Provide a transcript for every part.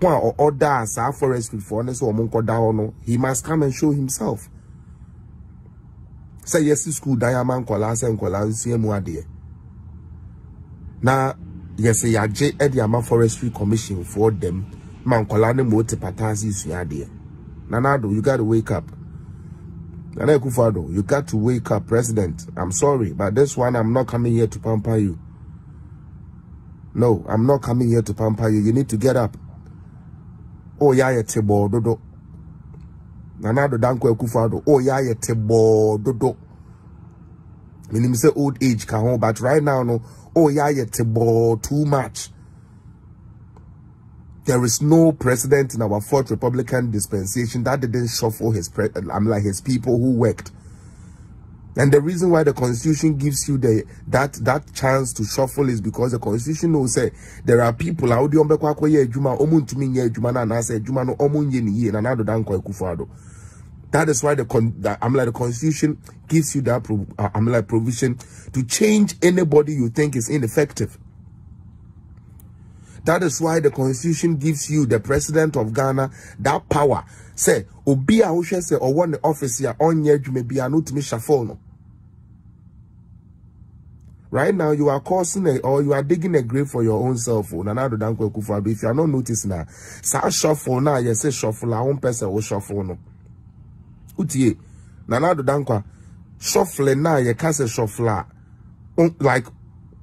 or order as our forestry for honest or monko down, he must come and show himself. Say yes, school diamond kolas and kolas CMU. Now, yes, a J. Ediama Forestry Commission for them. Man kolane mote patazi suade. Nanado, you gotta wake up. Nana Akufo, you got to wake up, President. I'm sorry, but this one I'm not coming here to pamper you. No, I'm not coming here to pamper you. You need to get up. Oh yeah, tebo dodo. Nanado danko Akufo. Oh yeah, tebo dodo. Meaning say old age can hold, but right now no. Oh yeah, tebo too much. There is no president in our fourth Republican dispensation that didn't shuffle his his people who worked. And the reason why the Constitution gives you that chance to shuffle is because the Constitution will say there are people out there that is why the Constitution gives you that provision to change anybody you think is ineffective. That is why the Constitution gives you, the President of Ghana, that power. Say, Obi a who say or one the office here on ye you may be a not me shuffle. Right now you are causing or you are digging a grave for your own cell phone. And I don't know if you are not noticing now. Sa shuffle now, you say shuffle, our own person will shuffle no. Utie, Nana do dankwa shuffle now, you can't say shuffle like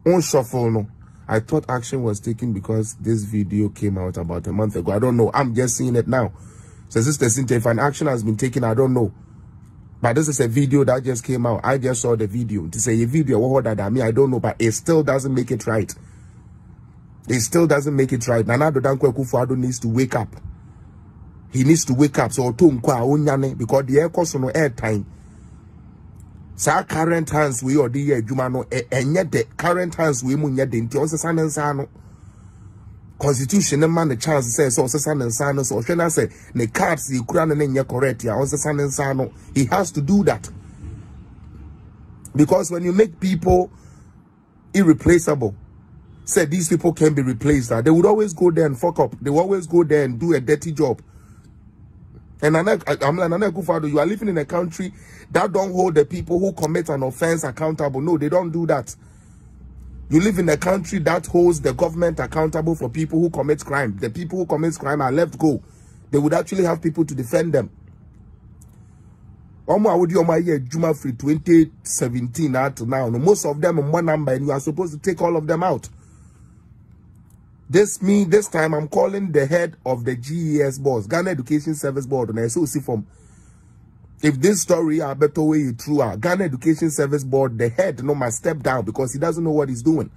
on shuffle no. I thought action was taken because this video came out about a month ago. I don't know. I'm just seeing it now. So Sister Cynthia, if an action has been taken, I don't know. But this is a video that just came out. I just saw the video. To say a video, what that I mean, I don't know. But it still doesn't make it right. It still doesn't make it right. Nana Akufo Addo needs to wake up. He needs to wake up. So because the air cost no air time. Sa current hands we or the Jumano and yet the current hands we mun yet the Son and Sano Constitution and man the chance says also Son and Sano so should I say the cards the Quran and ya correct ya also Son and Sano. He has to do that. Because when you make people irreplaceable, say these people can be replaced, they would always go there and fuck up. They would always go there and do a dirty job. And I'm like, Akufo, you are living in a country that don't hold the people who commit an offense accountable. No, they don't do that. You live in a country that holds the government accountable for people who commit crime. The people who commit crime are left go. They would actually have people to defend them. Juma free 2017 to now. Most of them in one number, and you are supposed to take all of them out. This time I'm calling the head of the GES boss, Ghana Education Service Board, and I so see from if this story are better way true, Ghana Education Service Board, the head no must step down because he doesn't know what he's doing.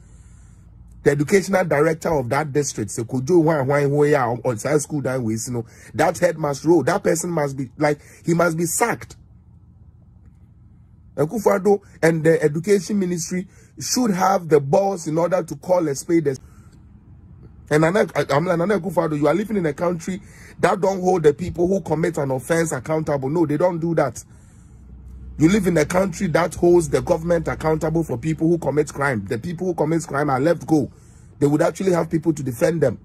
The educational director of that district, so could you on science school down with that head must roll. That person must be he must be sacked. Akufo Addo and the education ministry should have the balls in order to call a spade. And I'm like, Akufo Addo, you are living in a country that don't hold the people who commit an offense accountable. No, they don't do that. You live in a country that holds the government accountable for people who commit crime. The people who commit crime are left go. They would actually have people to defend them.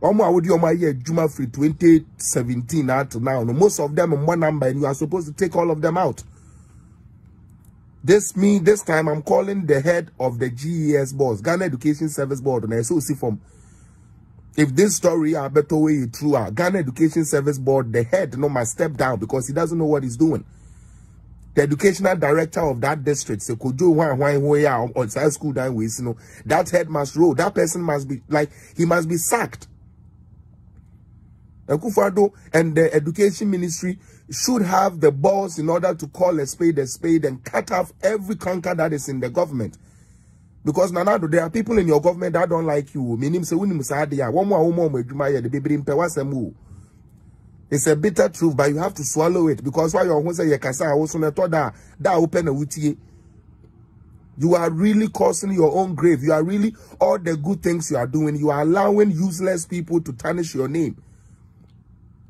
Juma free 2017 to now. Most of them in one number, and you are supposed to take all of them out. This time I'm calling the head of the GES boss, Ghana Education Service Board, and I so see from if this story are better way true, Ghana Education Service Board, the head no must step down because he doesn't know what he's doing. The educational director of that district, so could you on science school down with that head must roll. That person must be he must be sacked. Akufo Addo and the education ministry should have the balls in order to call a spade and cut off every conquer that is in the government. Because Nanado, there are people in your government that don't like you. It's a bitter truth, but you have to swallow it. Because why you say that open a wutie. You are really causing your own grave. You are really all the good things you are doing. You are allowing useless people to tarnish your name.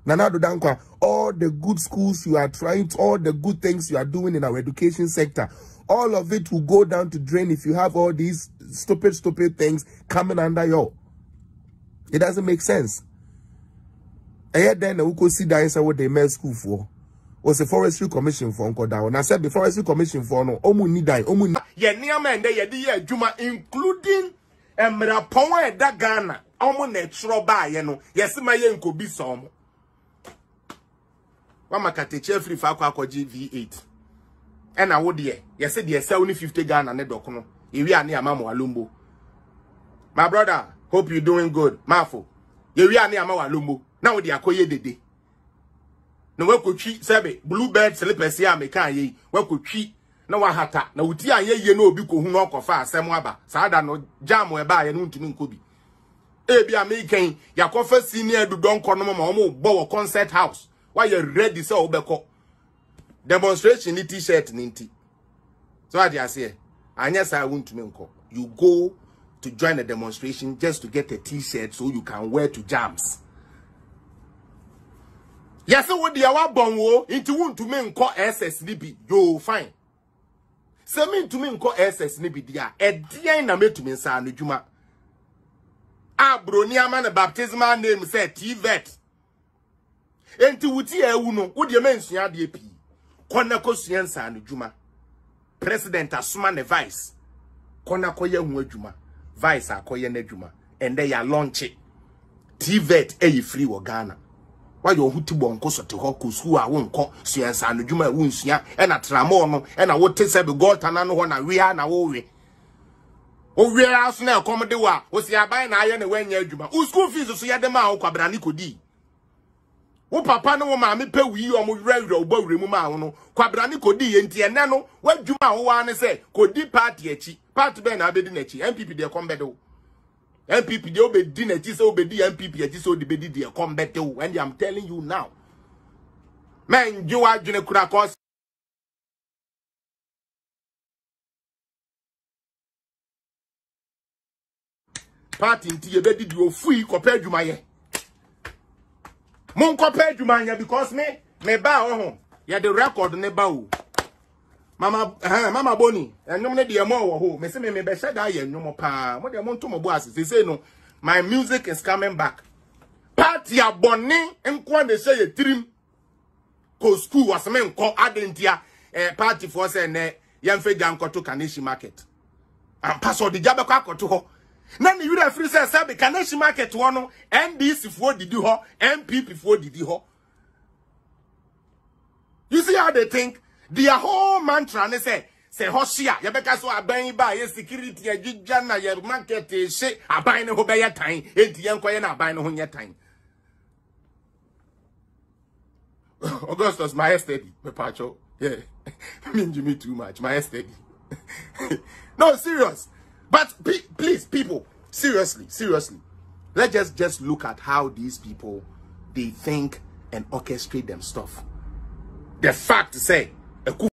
Nanado Dankwa, all the good schools you are trying to, all the good things you are doing in our education sector, all of it will go down to drain if you have all these stupid things coming under your. It doesn't make sense. And then we could see that inside what they made school for. Was a forestry commission for Uncle Down. I said the forestry commission for no omu ni die omu ye near man they ye juma including Mraponwa da Ghana. Omu natural by yes my yen could be some. Wamakate free fakwa GV8. And I would yes said yes 50 Ghana ne dokono. Iwi ani amamo alumbo. My brother, hope you doing good. Mafo. Iwi ani amamo alumbo. Now the akoye dede. No we could treat sebe bluebird slippers ya me kan ye we could treat na wa hata na uti ye no obi ko hu no kofa asem aba saada no jam e ba ye no ntumi nkobi e bia me kan yakofa senior du don kono ma o mo bo concert house why you ready say obeko demonstration ni t-shirt ni nti so what you say anya say ntumi nko you go to join a demonstration just to get a t-shirt so you can wear to jams. Yes, what the awa bonwo into won to me nko SS ni bi yo fine. Se me to me nko SS ni bi dia e dia na me to me nsa no dwuma. Abroni ama na baptismal name say TVET. Enti wuti ewu no wo de mensua de pi. Kona kosua nsa no dwuma. President asoma ne vice. Kona koye hu adwuma. Vice akoye na adwuma. And they are launch it. TVET e free wo Ghana. Why you huti bonko so te ho kusu a wonko suansa no dwuma wonsua e na tramo no e na wote se be gota na no ho na wia na wo we o wia aso na ekomde wa o si aban na aye na wanya adwuma o school fees so ye de ma wo kwabra ni kodi wo papa no wo ma me pe wi o mo wura o bawure mu ma wo no kwabra ni kodi ye nti ene no wadwuma wo wa ne se kodi party achi party be na abedi na achi MPP de kombe do MPP de obedi na chi se obedi MPP achi se odibedi de come better and I'm telling you now man you are june kura cause party nti ebedi de ofui kopa adwuma ye mon kopa adwuma ye because me ba ho ye the record ne ba o mama boni enum ne de mo wo ho me se me be sheda ye enum pa mo de mo nto mo bo asese say no my music is coming back party aboni enko na say ye trim ko school was me enko adentia party for say ne yemfe janko to Tarnishing market and password the jabe kwa akoto ho na ni yura free say be Tarnishing market wo no NDC fo didi ho MPP fo didi ho. You see how they think. Their whole mantra ne say hoshia yebeka so aban ba ye security agidja na ye market she aban ne ho be ye tan enti ye nkoye na aban ne ho nye tan. Augustus my steady me pacho yeah mean me too much my steady. No serious but please people seriously let's just look at how these people they think and orchestrate them stuff. The fact say Akufo